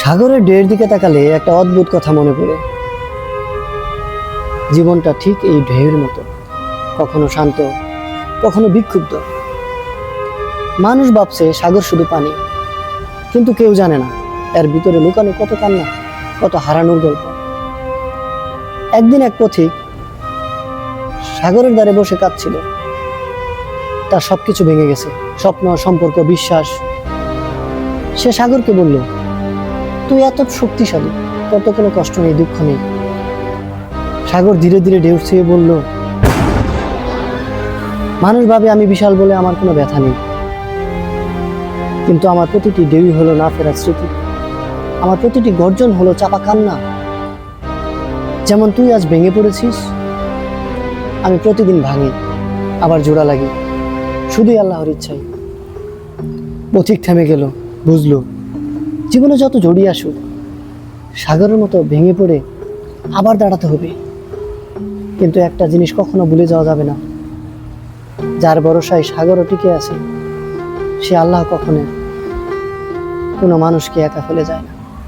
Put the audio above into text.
সাগরের ঢেউয়ের দিকে তাকালে একটা অদ্ভুত কথা মনে পড়ে। জীবনটা ঠিক এই ঢেউয়ের মতো, কখনো শান্ত, কখনো বিক্ষুব্ধ। মানুষ ভাবছে সাগর শুধু পানি, কিন্তু কেউ জানে না এর ভিতরে লুকানো কত কান্না, কত হারানোর গল্প। একদিন এক পথিক সাগরের ধারে বসে কাঁদছিল। তার সবকিছু ভেঙে গেছে, স্বপ্ন, সম্পর্ক, বিশ্বাস। সে সাগরকে বলল, তুই এত শক্তিশালী, তোর তো কোনো কষ্ট নেই, দুঃখ নেই। সাগর ধীরে ধীরে ঢেউ ছুঁয়ে বলল, মানুষ ভাবে আমি বিশাল বলে আমার কোনো ব্যথা নেই, কিন্তু আমার প্রতিটি ঢেউই হলো না ফেরার স্মৃতি। আমার প্রতিটি গর্জন হলো চাপা কান্না। যেমন তুই আজ ভেঙে পড়েছিস, আমি প্রতিদিন ভাঙি, আবার জোড়া লাগি, শুধুই আল্লাহর ইচ্ছাই। পথিক থেমে গেল, বুঝলো জীবনে যত জড়িয়ে আসুক, সাগরের মতো ভেঙে পড়ে আবার দাঁড়াতে হবে। কিন্তু একটা জিনিস কখনো ভুলে যাওয়া যাবে না, যার ভরসায় সাগরও টিকে আছে, সে আল্লাহ কখনো কোনো মানুষকে একা ফেলে যায় না।